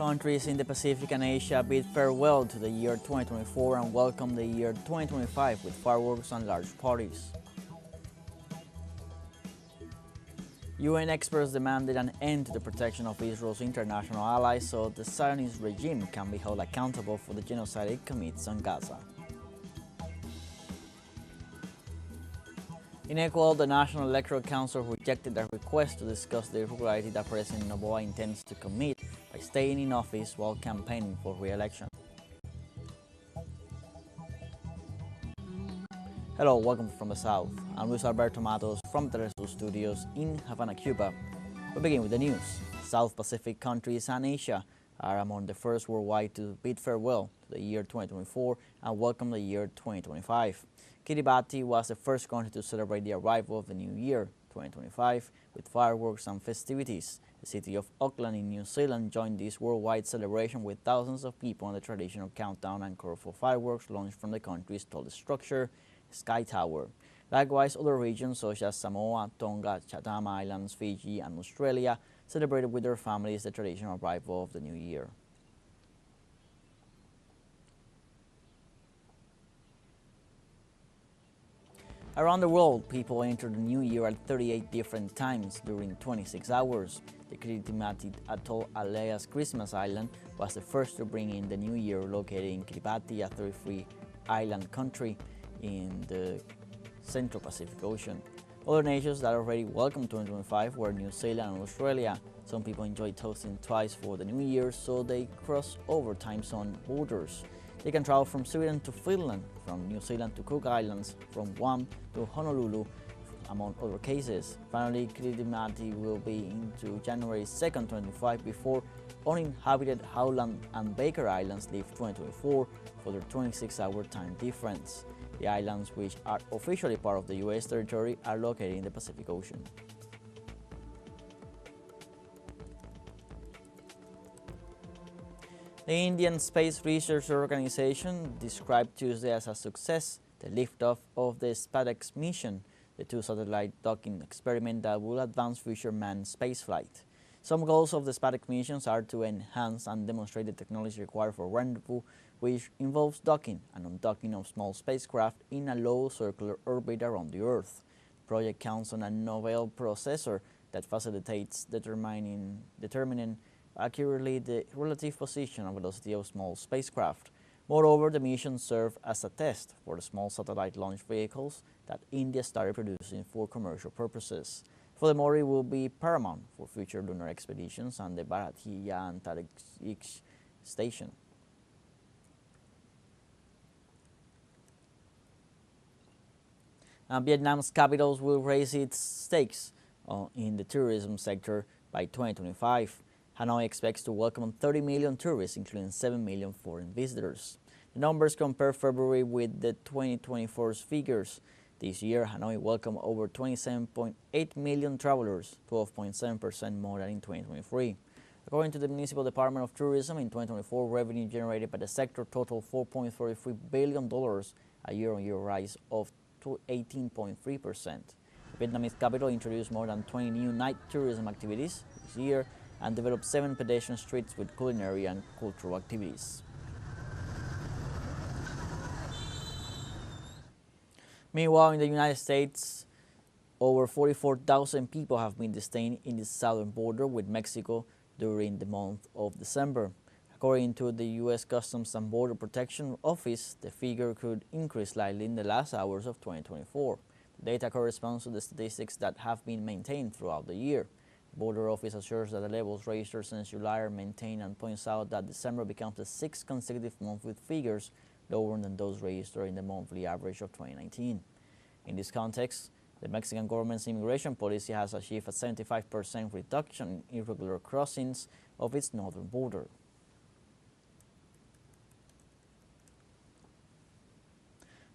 Countries in the Pacific and Asia bid farewell to the year 2024 and welcome the year 2025 with fireworks and large parties. UN experts demanded an end to the protection of Israel's international allies so the Zionist regime can be held accountable for the genocide it commits on Gaza. In Ecuador, the National Electoral Council rejected a request to discuss the irregularity that President Noboa intends to commit by staying in office while campaigning for re-election. Hello, welcome from the South. I'm Luis Alberto Matos from teleSUR Studios in Havana, Cuba. We begin with the news. South Pacific countries and Asia are among the first worldwide to bid farewell to the year 2024 and welcome the year 2025. Kiribati was the first country to celebrate the arrival of the new year, 2025, with fireworks and festivities. The city of Auckland in New Zealand joined this worldwide celebration with thousands of people on the traditional countdown and colorful fireworks launched from the country's tallest structure, Sky Tower. Likewise, other regions such as Samoa, Tonga, Chatham Islands, Fiji, and Australia celebrated with their families the traditional arrival of the new year. Around the world, people enter the new year at 38 different times during 26 hours. The Kiribati Atoll alias Christmas Island was the first to bring in the new year, located in Kiribati, a 33-island country in the Central Pacific Ocean. Other nations that already welcomed 2025 were New Zealand and Australia. Some people enjoy toasting twice for the new year, so they cross over time zone borders. They can travel from Sweden to Finland, from New Zealand to Cook Islands, from Guam to Honolulu, among other cases. Finally, Kiribati will be into January 2nd, 2025, before uninhabited Howland and Baker Islands leave 2024 for their 26-hour time difference. The islands, which are officially part of the U.S. territory, are located in the Pacific Ocean. The Indian Space Research Organization described Tuesday as a success the liftoff of the SpaceX mission, the two-satellite docking experiment that will advance future manned spaceflight. Some goals of the SpaceX missions are to enhance and demonstrate the technology required for rendezvous, which involves docking and undocking of small spacecraft in a low circular orbit around the Earth. The project counts on a novel processor that facilitates determining accurately the relative position and velocity of small spacecraft. Moreover, the mission served as a test for the small satellite launch vehicles that India started producing for commercial purposes. Furthermore, it will be paramount for future lunar expeditions and the Bharatiya Antarctic Station. Vietnam's capital will raise its stakes in the tourism sector by 2025. Hanoi expects to welcome 30 million tourists, including 7 million foreign visitors. The numbers compare February with the 2024's figures. This year, Hanoi welcomed over 27.8 million travelers, 12.7% more than in 2023. According to the Municipal Department of Tourism, in 2024, revenue generated by the sector totaled $4.43 billion, a year-on-year rise of 18.3%. The Vietnamese capital introduced more than 20 new night tourism activities this year and developed 7 pedestrian streets with culinary and cultural activities. Meanwhile, in the United States, over 44,000 people have been detained in the southern border with Mexico during the month of December. According to the U.S. Customs and Border Protection Office, the figure could increase slightly in the last hours of 2024. The data corresponds to the statistics that have been maintained throughout the year. The Border Office assures that the levels registered since July are maintained and points out that December becomes the 6th consecutive month with figures lower than those registered in the monthly average of 2019. In this context, the Mexican government's immigration policy has achieved a 75% reduction in irregular crossings of its northern border.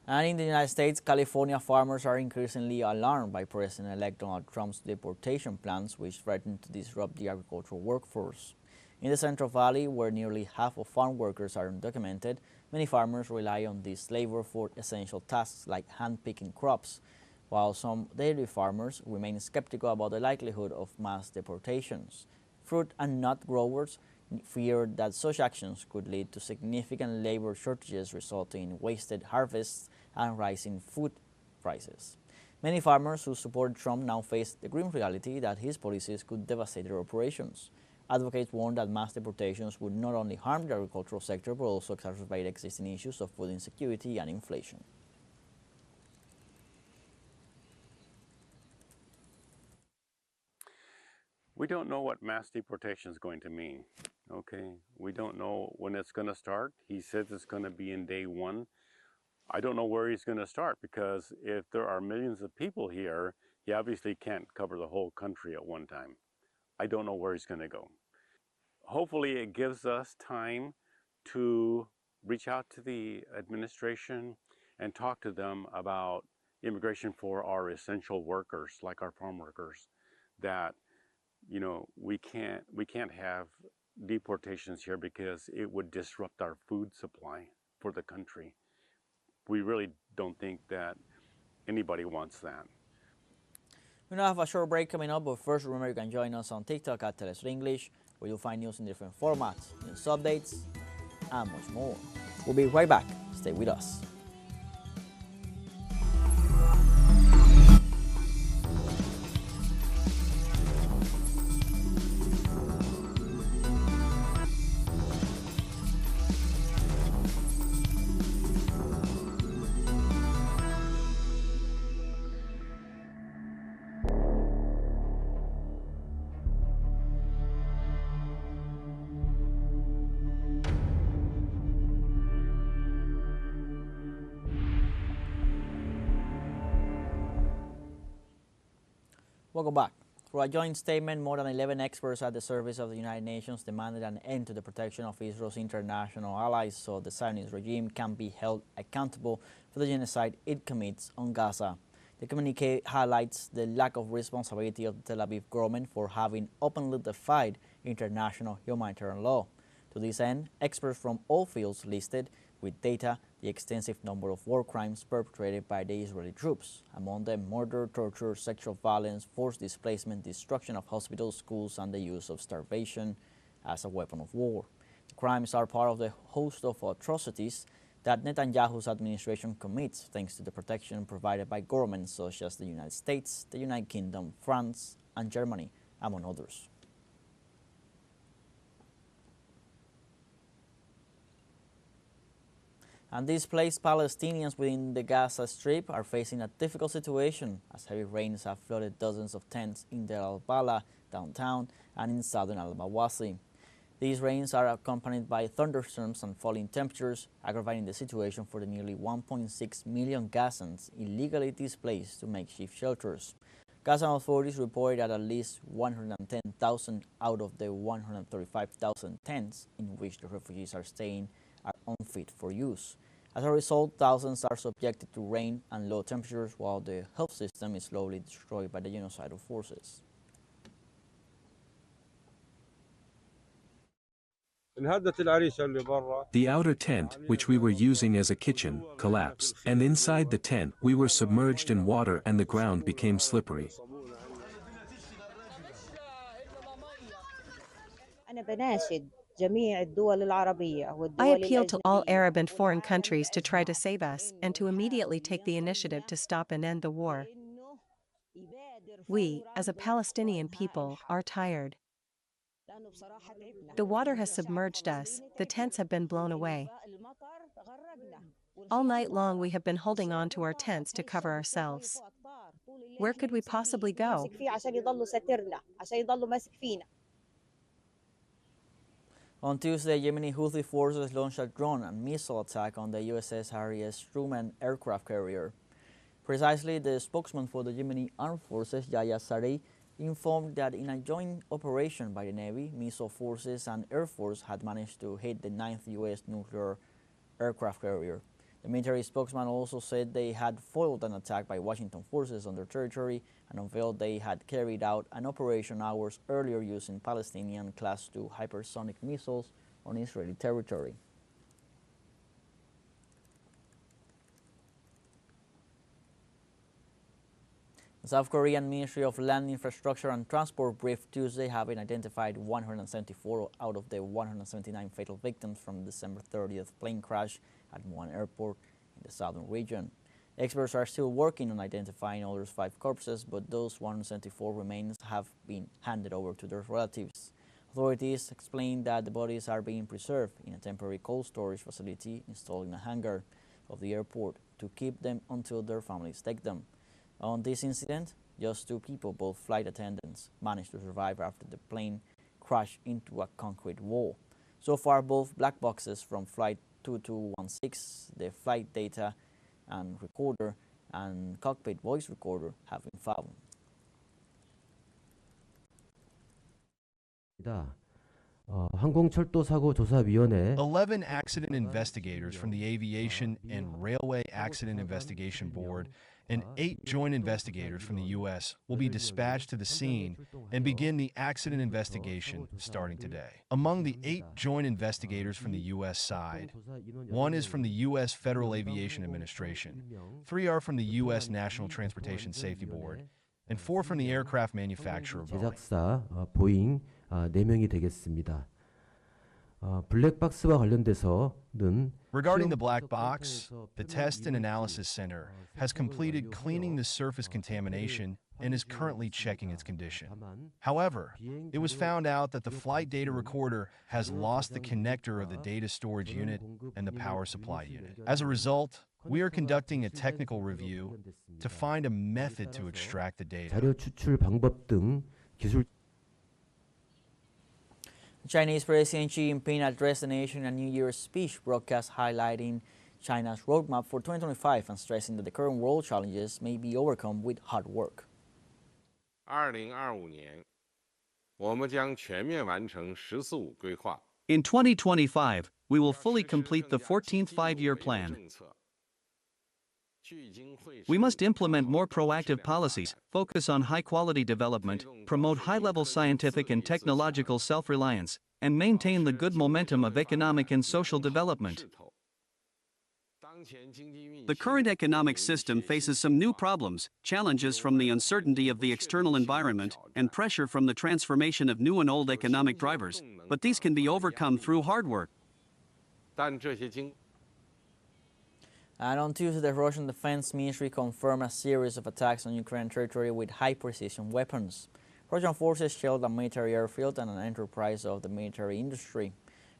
And in the United States, California farmers are increasingly alarmed by President-elect Donald Trump's deportation plans, which threaten to disrupt the agricultural workforce. In the Central Valley, where nearly half of farm workers are undocumented, many farmers rely on this labor for essential tasks like hand-picking crops, while some dairy farmers remain skeptical about the likelihood of mass deportations. Fruit and nut growers feared that such actions could lead to significant labor shortages, resulting in wasted harvests and rising food prices. Many farmers who support Trump now face the grim reality that his policies could devastate their operations. Advocates warn that mass deportations would not only harm the agricultural sector but also exacerbate existing issues of food insecurity and inflation. We don't know what mass deportation is going to mean, okay? We don't know when it's going to start. He says it's going to be in day one. I don't know where he's going to start, because if there are millions of people here, he obviously can't cover the whole country at one time. I don't know where he's going to go. Hopefully it gives us time to reach out to the administration and talk to them about immigration for our essential workers, like our farm workers, that we can't have deportations here because it would disrupt our food supply for the country. We really don't think that anybody wants that. We now have a short break coming up, but first remember you can join us on TikTok at teleSUR English, where you'll find news in different formats, news updates, and much more. We'll be right back. Stay with us. Welcome back. Through a joint statement, more than 11 experts at the Service of the United Nations demanded an end to the protection of Israel's international allies so the Zionist regime can be held accountable for the genocide it commits on Gaza. The communique highlights the lack of responsibility of the Tel Aviv government for having openly defied international humanitarian law. To this end, experts from all fields listed with data the extensive number of war crimes perpetrated by the Israeli troops, among them murder, torture, sexual violence, forced displacement, destruction of hospitals, schools, and the use of starvation as a weapon of war. The crimes are part of the host of atrocities that Netanyahu's administration commits thanks to the protection provided by governments such as the United States, the United Kingdom, France, and Germany, among others. And displaced Palestinians within the Gaza Strip are facing a difficult situation as heavy rains have flooded dozens of tents in Deir al-Balah downtown and in southern al-Mawasi. These rains are accompanied by thunderstorms and falling temperatures, aggravating the situation for the nearly 1.6 million Gazans illegally displaced to makeshift shelters. Gazan authorities reported that at least 110,000 out of the 135,000 tents in which the refugees are staying are unfit for use. As a result, thousands are subjected to rain and low temperatures while the health system is slowly destroyed by the genocidal forces. The outer tent, which we were using as a kitchen, collapsed, and inside the tent we were submerged in water and the ground became slippery. I appeal to all Arab and foreign countries to try to save us and to immediately take the initiative to stop and end the war. We, as a Palestinian people, are tired. The water has submerged us, the tents have been blown away. All night long we have been holding on to our tents to cover ourselves. Where could we possibly go? On Tuesday, Yemeni Houthi forces launched a drone and missile attack on the USS Harry S. Truman aircraft carrier. Precisely, the spokesman for the Yemeni Armed Forces, Yahya Saree, informed that in a joint operation by the Navy, missile forces and Air Force had managed to hit the 9th U.S. nuclear aircraft carrier. The military spokesman also said they had foiled an attack by Washington forces on their territory and unveiled they had carried out an operation hours earlier using Palestinian Class II hypersonic missiles on Israeli territory. South Korean Ministry of Land Infrastructure and Transport briefed Tuesday, having identified 174 out of the 179 fatal victims from December 30th plane crash at Muan Airport in the southern region. Experts are still working on identifying others 5 corpses, but those 174 remains have been handed over to their relatives. Authorities explained that the bodies are being preserved in a temporary cold storage facility installed in a hangar of the airport to keep them until their families take them. On this incident, just 2 people, both flight attendants, managed to survive after the plane crashed into a concrete wall. So far, both black boxes from Flight 2216, the flight data and recorder, and cockpit voice recorder have been found. 11 accident investigators from the Aviation and Railway Accident Investigation Board and 8 joint investigators from the U.S. will be dispatched to the scene and begin the accident investigation starting today. Among the 8 joint investigators from the U.S. side, 1 is from the U.S. Federal Aviation Administration, 3 are from the U.S. National Transportation Safety Board, and 4 from the aircraft manufacturer Boeing. 제작사 보잉 4명이 되겠습니다. 블랙박스와 관련돼서는 Regarding the black box, the Test and Analysis Center has completed cleaning the surface contamination and is currently checking its condition. However, it was found out that the flight data recorder has lost the connector of the data storage unit and the power supply unit. As a result, we are conducting a technical review to find a method to extract the data. 자료 추출 방법 등 기술 Chinese President Xi Jinping addressed the nation in a New Year's speech broadcast highlighting China's roadmap for 2025 and stressing that the current world challenges may be overcome with hard work. 2025年，我们将全面完成“十四五”规划。 In 2025, we will fully complete the 14th five-year plan. We must implement more proactive policies, focus on high-quality development, promote high-level scientific and technological self-reliance, and maintain the good momentum of economic and social development. The current economic system faces some new problems, challenges from the uncertainty of the external environment, and pressure from the transformation of new and old economic drivers, but these can be overcome through hard work. And on Tuesday, the Russian Defense Ministry confirmed a series of attacks on Ukrainian territory with high-precision weapons. Russian forces shelled a military airfield and an enterprise of the military industry.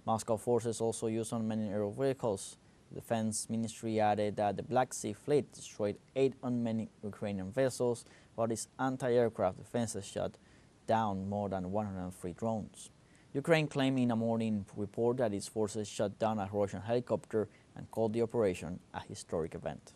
Moscow forces also used unmanned aerial vehicles. The Defense Ministry added that the Black Sea Fleet destroyed 8 unmanned Ukrainian vessels, while its anti-aircraft defenses shot down more than 103 drones. Ukraine claimed in a morning report that its forces shot down a Russian helicopter and called the operation a historic event.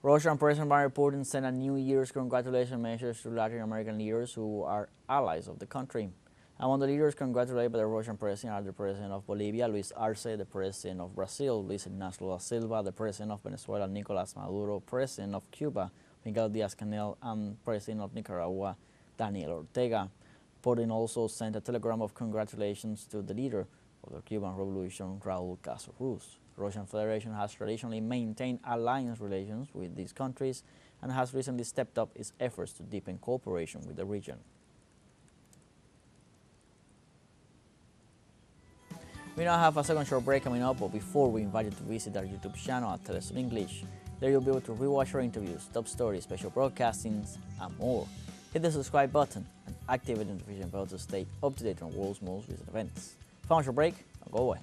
Russian President Vladimir Putin sent a New Year's congratulation message to Latin American leaders who are allies of the country. Among the leaders congratulated by the Russian president are the President of Bolivia, Luis Arce, the President of Brazil, Luis Ignacio Lula Silva, the President of Venezuela, Nicolás Maduro, President of Cuba, Miguel Díaz-Canel, and President of Nicaragua, Daniel Ortega. Putin also sent a telegram of congratulations to the leader of the Cuban Revolution, Raúl Castro Ruz. The Russian Federation has traditionally maintained alliance relations with these countries and has recently stepped up its efforts to deepen cooperation with the region. We now have a second short break coming up, but before we invite you to visit our YouTube channel at teleSUR English. There you'll be able to rewatch our interviews, top stories, special broadcastings, and more. Hit the subscribe button and activate the notification bell to stay up to date on the world's most recent events. Final short break, don't go away.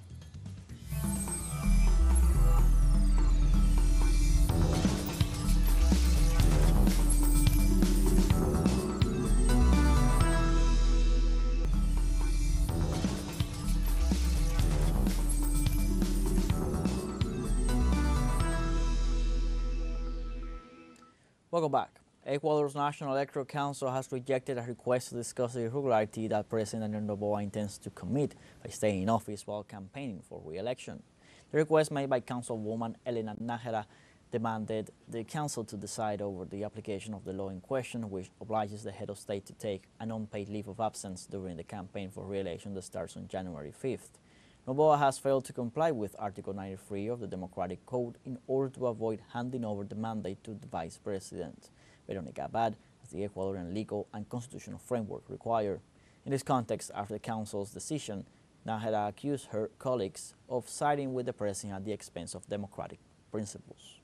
Welcome back. Ecuador's National Electoral Council has rejected a request to discuss the irregularity that President Daniel Noboa intends to commit by staying in office while campaigning for re-election. The request made by Councilwoman Elena Nájera demanded the council to decide over the application of the law in question, which obliges the head of state to take an unpaid leave of absence during the campaign for re-election that starts on January 5th. Noboa has failed to comply with Article 93 of the Democratic Code in order to avoid handing over the mandate to the Vice President, Veronica Abad, as the Ecuadorian legal and constitutional framework require. In this context, after the Council's decision, Nájera accused her colleagues of siding with the President at the expense of democratic principles.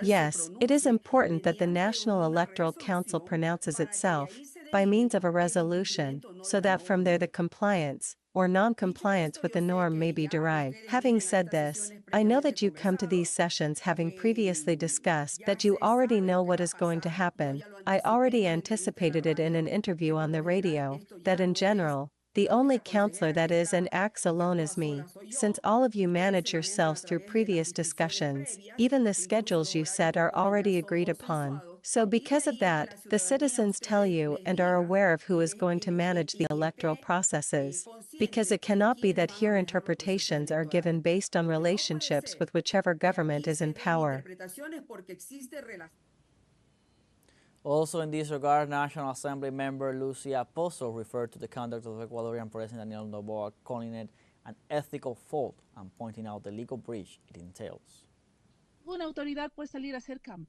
Yes, it is important that the National Electoral Council pronounces itself, by means of a resolution, so that from there the compliance, or non-compliance with the norm may be derived. Having said this, I know that you come to these sessions having previously discussed that you already know what is going to happen. I already anticipated it in an interview on the radio, that in general, the only counselor that is and acts alone is me, since all of you manage yourselves through previous discussions, even the schedules you set are already agreed upon. So because of that, the citizens tell you and are aware of who is going to manage the electoral processes. Because it cannot be that here interpretations are given based on relationships with whichever government is in power. Also in this regard, National Assembly member Lucia Pozo referred to the conduct of Ecuadorian President Daniel Noboa, calling it an ethical fault and pointing out the legal breach it entails.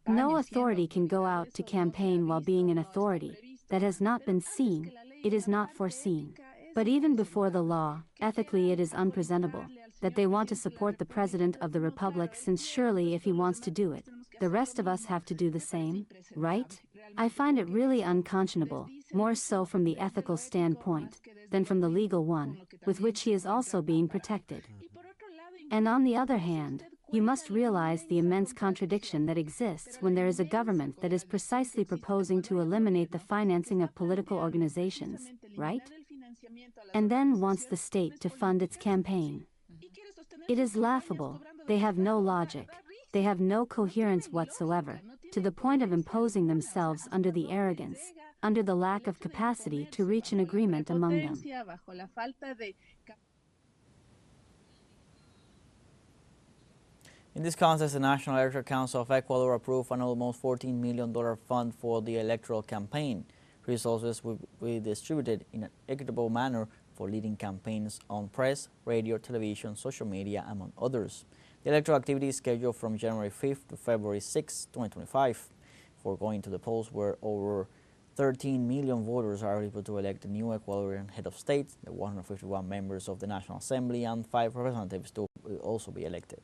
No authority can go out to campaign while being an authority that has not been seen, it is not foreseen. But even before the law, ethically it is unpresentable that they want to support the President of the Republic, since surely if he wants to do it, the rest of us have to do the same, right? I find it really unconscionable, more so from the ethical standpoint than from the legal one, with which he is also being protected. And on the other hand, you must realize the immense contradiction that exists when there is a government that is precisely proposing to eliminate the financing of political organizations, right? And then wants the state to fund its campaign. It is laughable. They have no logic. They have no coherence whatsoever, to the point of imposing themselves under the arrogance, under the lack of capacity to reach an agreement among them. In this context, the National Electoral Council of Ecuador approved an almost $14 million fund for the electoral campaign. Resources will be distributed in an equitable manner for leading campaigns on press, radio, television, social media, among others. The electoral activity is scheduled from January 5th to February 6, 2025. For going to the polls, where over 13 million voters are able to elect the new Ecuadorian head of state, the 151 members of the National Assembly, and 5 representatives will also be elected.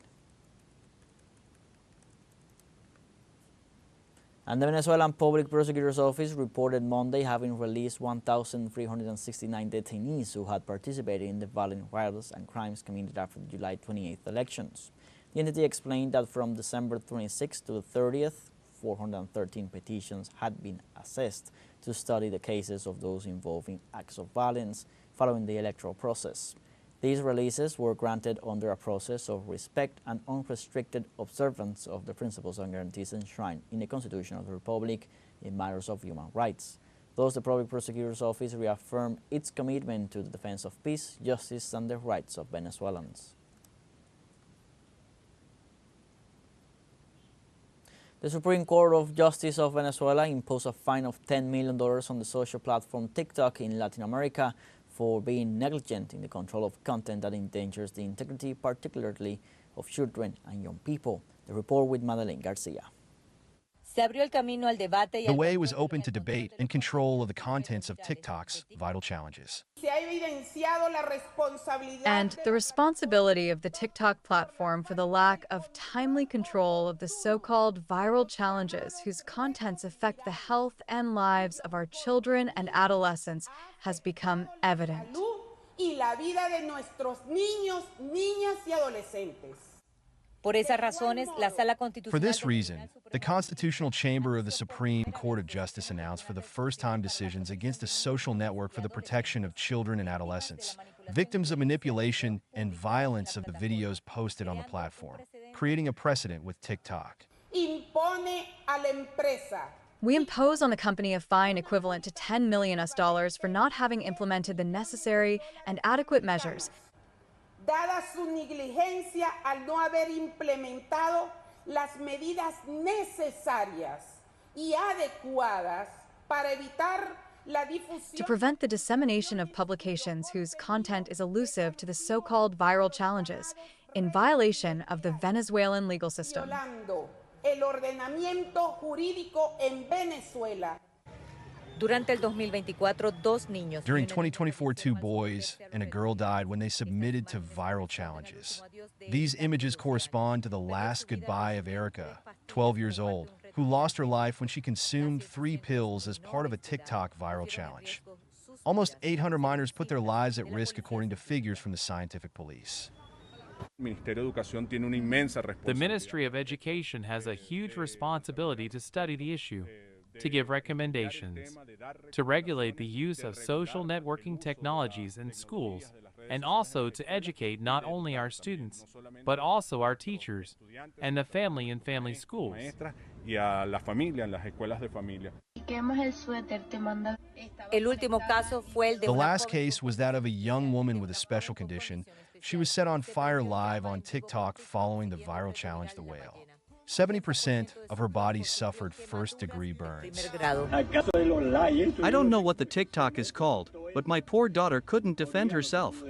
And the Venezuelan Public Prosecutor's Office reported Monday having released 1,369 detainees who had participated in the violent riots and crimes committed after the July 28th elections. The entity explained that from December 26th to the 30th, 413 petitions had been assessed to study the cases of those involved in acts of violence following the electoral process. These releases were granted under a process of respect and unrestricted observance of the principles and guarantees enshrined in the Constitution of the Republic in matters of human rights. Thus, the Public Prosecutor's Office reaffirmed its commitment to the defense of peace, justice, and the rights of Venezuelans. The Supreme Court of Justice of Venezuela imposed a fine of $10 million on the social platform TikTok in Latin America for being negligent in the control of content that endangers the integrity, particularly of children and young people. The report with Madeleine Garcia. The way was open to debate and control of the contents of TikTok's vital challenges. And the responsibility of the TikTok platform for the lack of timely control of the so-called viral challenges whose contents affect the health and lives of our children and adolescents has become evident. For this reason, the Constitutional Chamber of the Supreme Court of Justice announced for the first time decisions against a social network for the protection of children and adolescents, victims of manipulation and violence of the videos posted on the platform, creating a precedent with TikTok. We impose on the company a fine equivalent to $10 million for not having implemented the necessary and adequate measures. Dada su negligencia al no haber implementado las medidas necesarias y adecuadas para evitar to prevent the dissemination of publications whose content is elusive to the so-called viral challenges, in violation of the Venezuelan legal system. During 2024, 2 boys and a girl died when they submitted to viral challenges. These images correspond to the last goodbye of Erica, 12 years old, who lost her life when she consumed 3 pills as part of a TikTok viral challenge. Almost 800 minors put their lives at risk according to figures from the scientific police. The Ministry of Education has a huge responsibility to study the issue, to give recommendations, to regulate the use of social networking technologies in schools, and also to educate not only our students, but also our teachers and the family in family schools. The last case was that of a young woman with a special condition. She was set on fire live on TikTok following the viral challenge, The Whale. 70% of her body suffered first-degree burns. I don't know what the TikTok is called, but my poor daughter couldn't defend herself.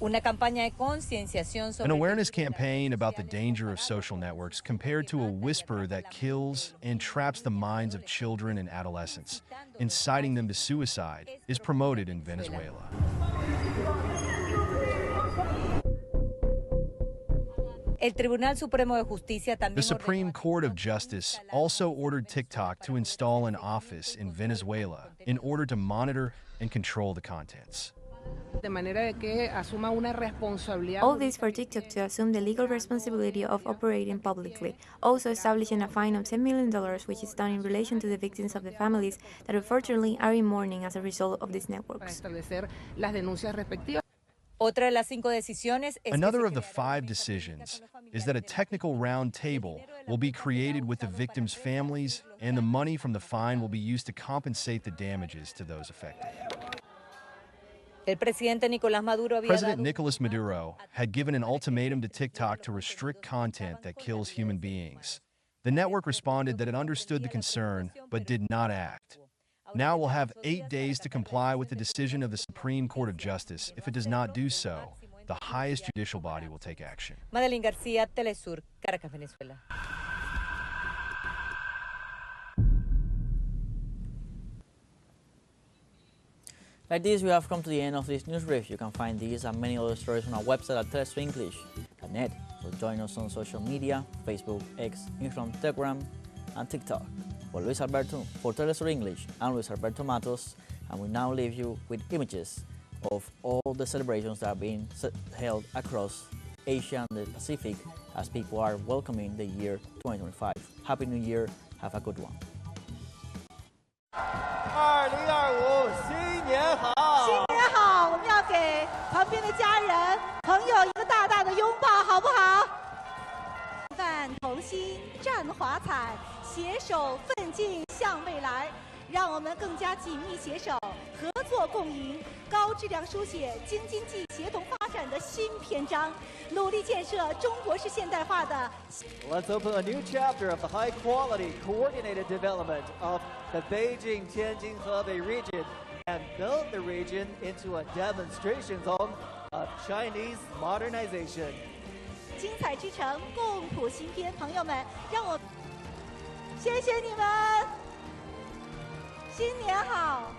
An awareness campaign about the danger of social networks compared to a whisper that kills and traps the minds of children and adolescents, inciting them to suicide, is promoted in Venezuela. The Supreme Court of Justice also ordered TikTok to install an office in Venezuela in order to monitor and control the contents. All this for TikTok to assume the legal responsibility of operating publicly, also establishing a fine of $10 million, which is done in relation to the victims of the families that unfortunately are in mourning as a result of these networks. Another of the 5 decisions is that a technical round table will be created with the victims' families, and the money from the fine will be used to compensate the damages to those affected. President Nicolas Maduro had given an ultimatum to TikTok to restrict content that kills human beings. The network responded that it understood the concern, but did not act. Now we'll have 8 days to comply with the decision of the Supreme Court of Justice. If it does not do so, the highest judicial body will take action. Madeline Garcia, teleSUR, Caracas, Venezuela. Like this, we have come to the end of this news brief. You can find these and many other stories on our website at telesurenglish.net. So join us on social media, Facebook, X, Instagram, Telegram, and TikTok. For Luis Alberto, for teleSUR English, I'm Luis Alberto Matos, and we now leave you with images of all the celebrations that are being held across Asia and the Pacific as people are welcoming the year 2025. Happy New Year, have a good one. 2025新年好！新年好！我们要给旁边的家人、朋友一个大大的拥抱，好不好？伴同心，绽华彩，携手奋进向未来。让我们更加紧密携手，合作共赢，高质量书写京津冀协同发展的新篇章，努力建设中国式现代化的。Let's open a new chapter of the high-quality, coordinated development of the Beijing-Tianjin-Hebei region and build the region into a demonstration zone of Chinese modernization. 精彩之城，共谱新篇，朋友们，让我谢谢你们。新年好！